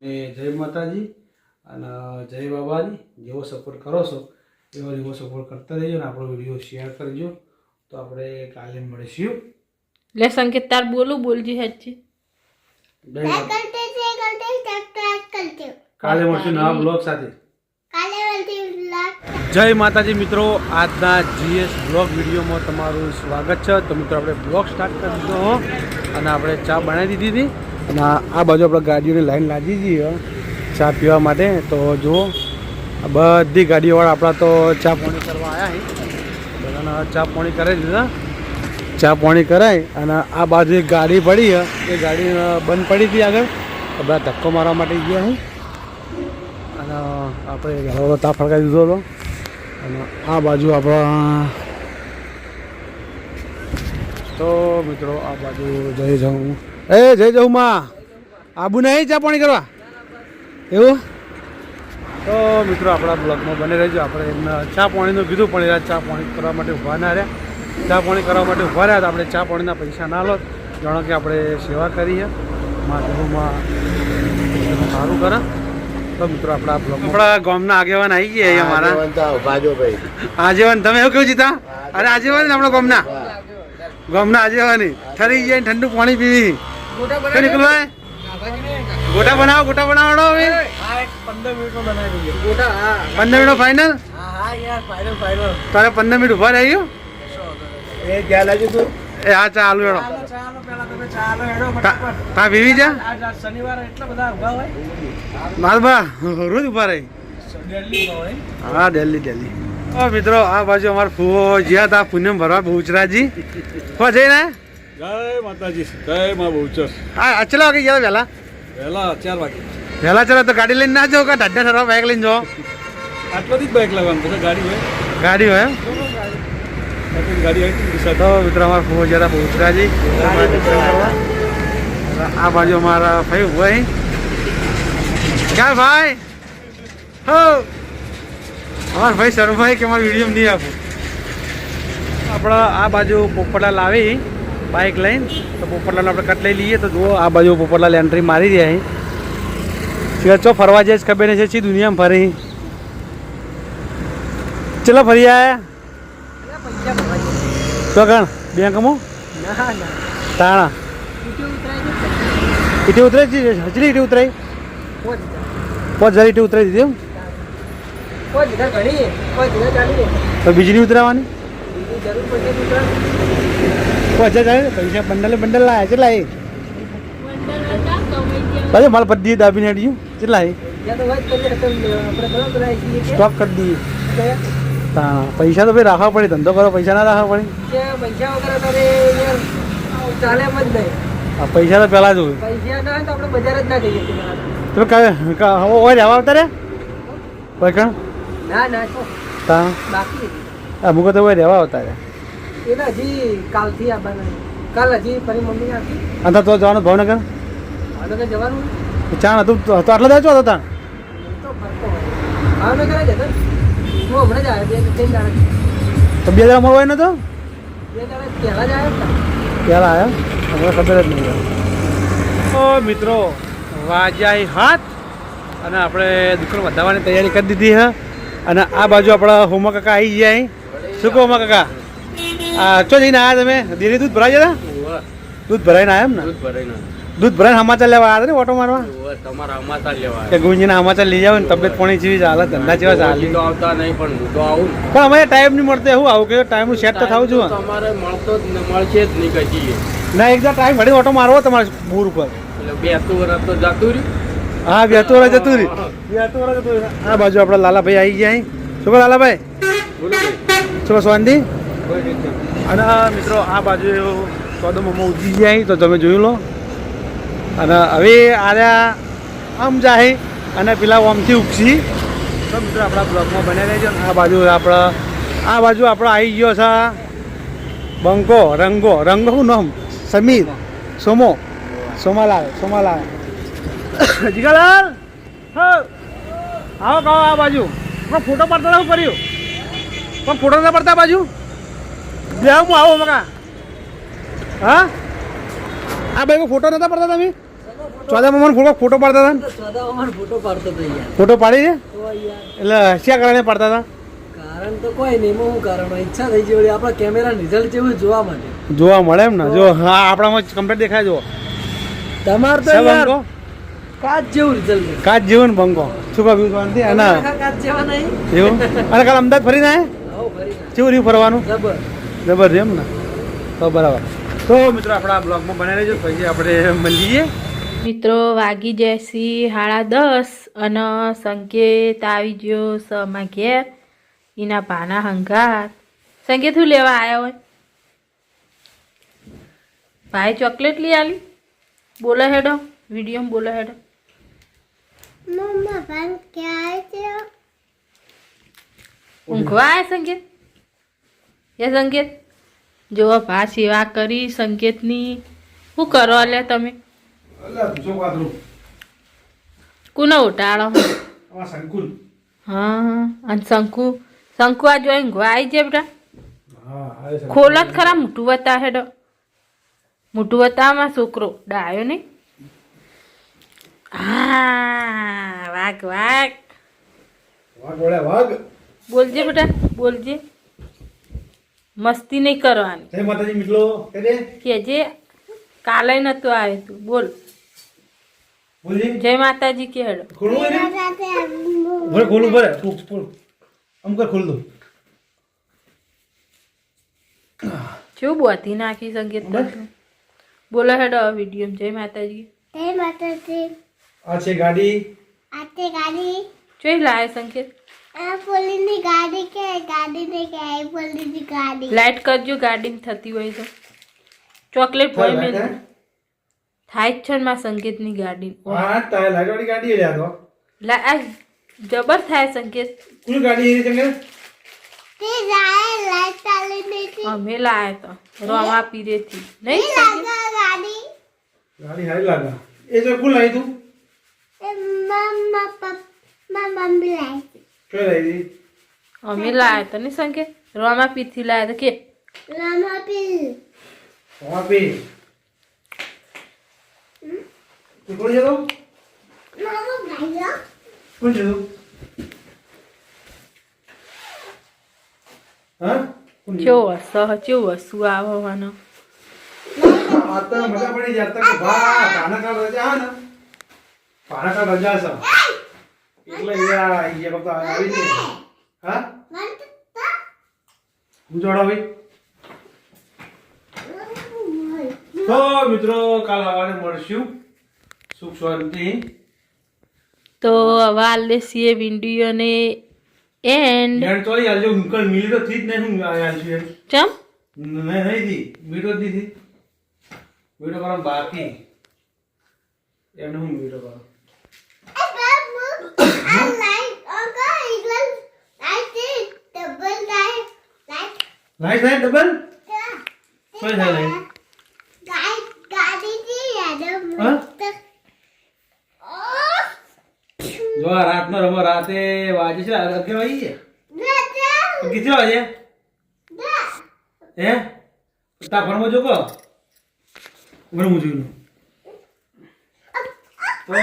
જય માતાજી અને જય બાબાજી. જેવો સપોર્ટ કરો છો એવો સપોર્ટ કરતા રહેજો ને આપણો વિડીયો શેર કરજો. તો આપણે કાલે મળીશું. લે સંકેત તાર બોલજી હેચી કાલે મળશું નવા બ્લોગ સાથે. જય માતાજી મિત્રો, આજના જીએસ બ્લોગ વિડીયોમાં તમારું સ્વાગત છે. તો મિત્રો આપણે બ્લોગ સ્ટાર્ટ કરી દીધો અને આપણે ચા બનાવી દીધી હતી અને આ બાજુ આપણે ગાડીઓની લાઈન લાગી દીધી ચા પીવા માટે. તો જુઓ બધી ગાડીઓવાળા આપણા તો ચા પાણી કરવા આવ્યા છે. બધાને ચા પાણી કરાવી દીધા. ચા પાણી કરાય અને આ બાજુ એક ગાડી પડી એ ગાડી બંધ પડી હતી આગળ. બધા ધક્કો મારવા માટે ગયા હું અને આપણે ઘરો તા ફરકાવી દીધો હતો. અને આ બાજુ આપણા તો મિત્રો આ બાજુ જઈ જાઉં જઈ જાઉં માં આબુ નહીં ચા પાણી કરવા એવું. તો મિત્રો આપણા બ્લોગમાં બને રહેજો. આપણે એમને ચા પાણીનું કીધું પણ એ ચા પાણી કરવા માટે ઊભા ના રહ્યા. ચા પાણી કરવા માટે ઊભા રહ્યા તો આપણે ચા પાણીના પૈસા ના લો. જાણો કે આપણે સેવા કરીએ માધવમાં સારું કરે. તો મિત્રો આપણા બ્લોગ આપણા ગામના આગેવાન આવી ગયા અમારા આગેવાન. તમે એવું કેવું જીતા? અરે આગેવાન ને આપણા ગામના આગેવાની ઠરી ગયા ઠંડુ પાણી પીવી નીકળવાય. ગોટા બનાવો હવે 15 મિનિટ ફાઇનલ. તારે 15 મિનિટ ઉભા રહ્યો એ હા ચાલુ હેડો તા પીવી જા માલબા રોજ ઉભા રહી. હા દિલ્હી. મિત્રો આ બાજુ અમારા ફૂવો જ્યાં હતા પૂનમ ભરવા બહુચરાજી જઈને જય માતાજી. જય માં બહુચર. હા ચલો વાગે ગયા વહેલા 4 વાગે વહેલા ચલો. તો ગાડી લઈને ના જાઓ કે ઢાઢા ઠરવા બાઇક લઈને જાઓ? આટલાથી જ બાઇક લાવવાનું પછી ગાડી હોય ગાડી હોય. તો મિત્રો અમારા ફૂવો જ્યાં હતા બહુચરાજી. આ બાજુ અમારા ભાઈ ભાઈ ક્યાં ભાઈ હો અમારા ભાઈ શરમભાઈ કે અમારા વિડીયો નહીં આપું. આપણે આ બાજુ પોપટલાલ આવી બાઇક લઈને તો પોપટલાલ આપણે કટ લઈ લઈએ. તો જુઓ આ બાજુ પોપટલાલ એન્ટ્રી મારી રહ્યા છે. ચો ફરવા જાય ખબર નહીં છે ચી દુનિયામાં ફરી ચલો ફરી આયા તો ગણ બેંકમાં તાણા ઈટી ઉતરાઈ હજરી ઈટી ઉતરાઈ 5,000 ઈટી ઉતરાઈ દીધી તો બીજી ઉતરાવાની 5,000 પૈસા બંડલ લાયા કેટલા એ ભાઈ માલ પડી દાબીને હેડ્યું કેટલા એ સ્ટોપ કરી દઈએ. હા પૈસા તો ભાઈ રાખવા પડે. ધંધો કરો પૈસા ના રાખવા પડે. પૈસા તો પેલા જ હોય. રહેવા આવતા રે પૈકણ અમુક તો રહેવા આવતા રે. અને તો જવાનું ભાવનગર ચાણ હતું તો આટલા દાચો હતો તાણ તો 2 દાડા મળવાય નતો પહેલા આવ્યા હવે ખબર જ નહીં. તો મિત્રો વાજાઈ હાથ અને આપણે દુકાન વધારવાની તૈયારી કરી દીધી છે. અને આ બાજુ આપણા હોમા કાકા આવી ગયા. શું કહો હોમા કાકા? ચો જઈને આવ્યા તમે? ધીરે દૂધ ભરાઈ જતા? દૂધ ભરાઈને આવ્યા એમ ને? દૂધ ભરાઈને સમાચાર લેવા આવ્યા ને ઓટો મારવા? તમારા સમાચાર લેવા કે ગુંજીના સમાચાર લઈ જાવ ને તબિયત પાણી જેવી ચાલે ધંધા જેવા ચાલે તો આવતા નહીં પણ હું તો આવું. પણ અમારે ટાઈમ નહીં મળતો. એવું આવું કે ટાઈમનું સેટ તો થવું જોઈએ. તમારે મળશે જ નહીં કશી ના એકદમ ટાઈમ ઘડી ઓટો મારવો તમારે બૂર ઉપર. એટલે 2 વર્ષ તો જતું રહ્યું. હા 2 વર્ષ જતું રહ્યું. આ બાજુ આપણા લાલાભાઈ આવી ગયા. શું કહો લાલાભાઈ? શું કહો શાંતિ? અને મિત્રો આ બાજુ સોદોમાં ઉજી ગયા તો તમે જોયું લો. અને હવે આર્યા આમ જાય અને પેલા ઓમથી ઉગશી. તો મિત્રો આપણા બ્લોગમાં બને રહેજો. આ બાજુ આપણે આવી ગયો છે બંકો રંગો શું નામ? સમીર સોમાલાલ જીગાલાલ આવો કહો આ બાજુ પણ ફોટો પડતા શું કર્યું? પણ ફોટો નથી પડતા બાજુ બે હું આવો મકા. હા આ ભાઈ ફોટો નતા પડતા તમે? ચોદામાં મને ફોટો પાડતા હતા ને? ચોદામાં ફોટો પાડતો હતો યાર. ફોટો પાડી છે તો યાર એટલે શ્યા કારણે પાડતા હતા? કારણ તો કોઈ નહીં, એમાં શું કારણ હોય? ઈચ્છા થઈ ગઈ વળી આપણા કેમેરા રિઝલ્ટ જેવું જોવા માટે. જોવા મળે એમ ને? જો હા આપણામાં કમ્પ્લીટ દેખાય જો તમાર તો સાહેબ યાર બંકો કાચ જેવું રિઝલ્ટ છે. કાચ જીવન બંકો શું કહ્યું શાંતિ અને આખા કાચ જેવા નહીં. એવું અને કાલ અમદાવાદ ફરીને આયા આવો ફરી ના. કેવું રહ્યું ફરવાનું? જબર. જબર છે એમ ને? તો બરાબર. તો મિત્રો આપણા બ્લોગમાં બનાવી રહેજો, પછી આપણે મળીએ. મિત્રો વાગી જશે 10:30 અને સંકેત આવી ગયો સમા ઘેર એના પાના હંગાત. સંકેત શું લેવા આવ્યા હોય? ભાઈ ચોકલેટ લઈ આલી? બોલો હેડો વિડીયોમાં બોલો હેડો. મમ્મા પણ ક્યાં છે? ઊંઘવા આવ્યા સંકેત? એ સંકેત જો ભા સેવા કરી સંકેતની. શું કરો અલ્યા તમે? કોને ઉટાડો? હા અને શંકુ આ જોઈ ઊંઘવા આવી જાય બેટા. ખોલો જ ખરા મોટું બતા હેડો. મોટું બતાવમાં છોકરો ડાયો નહીં. હા વાઘ બોલજે બેટા બોલજે. મસ્તી નહીં કરવાની. જય માતાજી મિત્રો કેજે કાલે નતો આવ્યો તું. બોલ બોલજી જય માતાજી કે હેડો. ખોલવું હોય ને? સાથે ભલે ખોલું ભલે આમ કર ખોલ દો. શું બોધી નાખી સંગીત બોલો હેડો વિડીયો જય માતાજી. તે માતાજી આ છે ગાડી. આતે ગાડી જોઈ લાવે સંકેત. આ પોલીસની ગાડી કે ગાડી ને કે આ પોલીસની ગાડી લાઈટ કરજો ગાડીમાં થતી હોય તો. ચોકલેટ ભોય મેં થાય જ છે ને માં સંકેતની ગાડી. હા ટાયર લાઈટ વાળી ગાડી લે આ તો. આ જબર થાય સંકેત. કોની ગાડી એ છે? તે જાય લાઈટ ચાલી નથી અમે લાયા તો રમા પીરેથી નહીં તે સંકેત? લાગા ગાડી ગાડી હારી લાગે. એ તો કોણ લાવી તું? એ મમ્મી લાઈ કઈ લાવી? અમે લાયા તો નહીં સંકેત? રમા પીરથી લાયા તો કે લામા પીલ આપી તું કોણ છે તો? મામા ભાઈઓ કોણ છે તું? હા કોણ છે? કેવો વસ્તુ આવવાનો. આ તો મજા પડી જાય તો કે ભાના કાળ રજા ને ભાના કાળ રજા છે એટલે યાર એ વખત આવી છે. હા વંત હું જોડો ભાઈ. તો મિત્રો કાલ સવારે મળશું. સુખ શાંતિ. તો હવે આલે છીએ વિડીયોને એન્ડ. યાર તો યાર જો મુકલ મિલી તો થી જ નહીં હું આયા છું યાર. ચમ નહીં દી વીડિયો દીધી વીડિયો કરવા બાકી એને હું વીડિયો કરવા I like okay eagle like this double like light થાય ડબલ કોઈ થાય નહીં. ગાડી થી યાદ હા? મસ્ત જો આ રાતનો રમો રાતે વાગે છે 11 વાગી ગયા. દાદા કેટલા વાગે હે તા ફરમો જો કો મને હું જોઈ લઉં. તો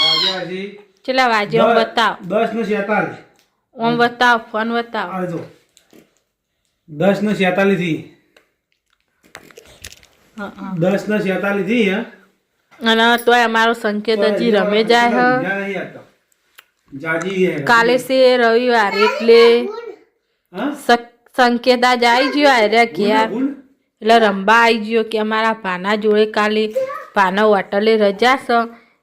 વાગ્યા છે ચલા વાજે ઓમ બતાવ 10:47. ઓમ બતાવ ફોન બતાવ. આ જો 10:47 થી હા હા 10:47 થી હે. અને તોય અમારો સંકેત હજી રમે જાય હ. જાજી હે કાલે છે રવિવાર એટલે હા સંકેત આજ આવી ગયો આર્યા ઘેર એટલે રમવા આવી ગયો કે અમારા ભાના જોડે કાલે ભાના હોટલે રજા છે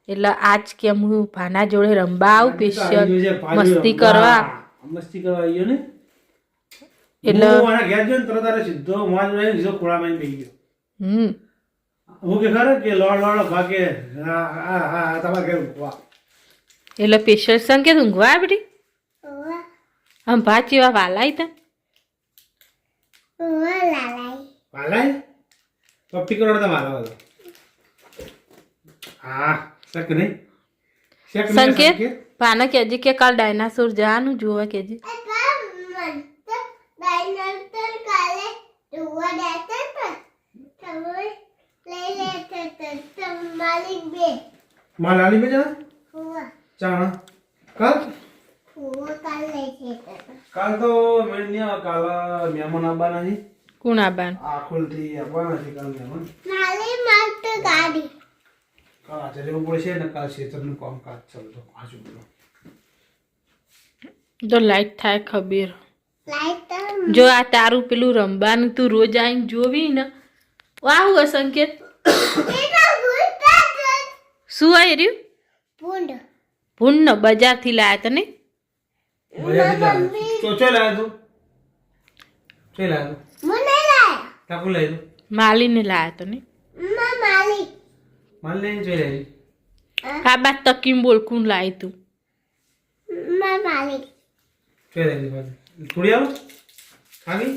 એટલે આજ કે હું ભાના જોડે રમવા આવું સ્પેશિયલ મસ્તી કરવા. મસ્તી કરવા આવ્યો ને એટલે હું આના ઘેર જો ને તરત તારે સીધો મોજ લઈને સીધો ખોળામાં બેસી ગયો. હું કે ખરે કે લોડ ભાગે હા તમારે ઘેર વાહ એટલે સ્પેશિયલ સંકેત ઊંઘવા આવે બેટી. આમ ભાત જેવા વાલાય તા વાલાય પપ્પી કરોડ તો વાલા વાલા હા શક નહીં શક નહીં સંકેત પાના કહેજે કે કાલ ડાયનાસોર જવાનું જોવા કહેજે. ले तो मालिक बे मां लाली में जाना हुआ चाणा कल हुआ काल ले કાલ તો મેળ નહીં આવે કાલ મહેમાન આવવાના છે કોણ આબાન આખોલથી આવવાના છે કાલ મહેમાન नाले मार तो गाड़ी કાલ આજે રહેવું પડશે ને કાલ ખેતરનું કામકાજ ચાલતો આજુ બધું તો લાઈટ થાય ખબર लाइट જો આ તારું પેલું રમવાનું તું રોજ આવીને જોવી ને વાહ સંકેત तेरा गुस्सा શું આવી રહ્યું पुंड ભૂન બજારથી લાયા તને ચો લાવ્યો તું ચો લાવ્યો मुन्ने लाया કાકુ લાવ્યો માલીને લાયા તને मां मालिक માલ લઈને ચો લાવી આ બાદ તકીમ બોલ કોણ લાવી તું मां मालिक ચો લાવી પાછી થોડી આવો ખાલી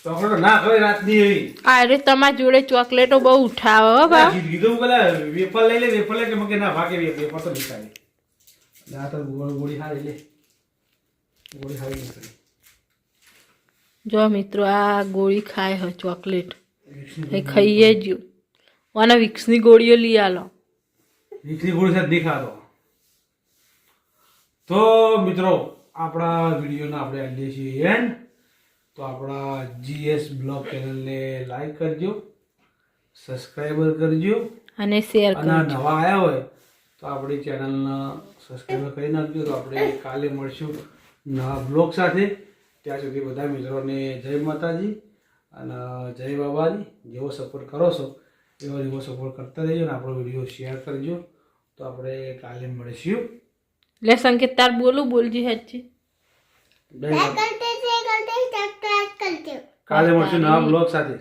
ચોકલેટો ના ખવાય રાતની એવી અરે તમારા જોડે ચોકલેટો બહુ ઉઠાવો હો બા કીધું પેલા વેફર લઈ લે વેફર લે કે મકે ના ભાગે વેફર તો નીકાળી આ તો ગોળી હારી લે ગોળી હારી નીકળી જો મિત્રો આ ગોળી ખાય હ ચોકલેટ એ ખાઈએ જ અને વિક્સની ગોળીઓ લઈ આલો વીકલી ગોળી સાથે નહીં ખાતો તો મિત્રો આપણા વિડીયોને આપણે આવીએ છીએ એન્ડ તો આપણા જીએસ બ્લોગ ચેનલને લાઈક કરજો સબસ્ક્રાઈબર કરજો અને શેર અને કરજો નવા આવ્યા હોય તો આપણી ચેનલને સબસ્ક્રાઈબર કરી નાખજો તો આપણે કાલે મળશું નવા બ્લોગ સાથે ત્યાં સુધી બધા મિત્રોને જય માતાજી અને જય બાબાજી જેવો સપોર્ટ કરો છો એવો સપોર્ટ કરતા રહેજો અને આપણો વિડીયો શેર કરજો તો આપણે કાલે મળીશું લે સંકેત તાર બોલજી હજી જય માતા. करते કાલે મળશું નવા બ્લોગ સાથે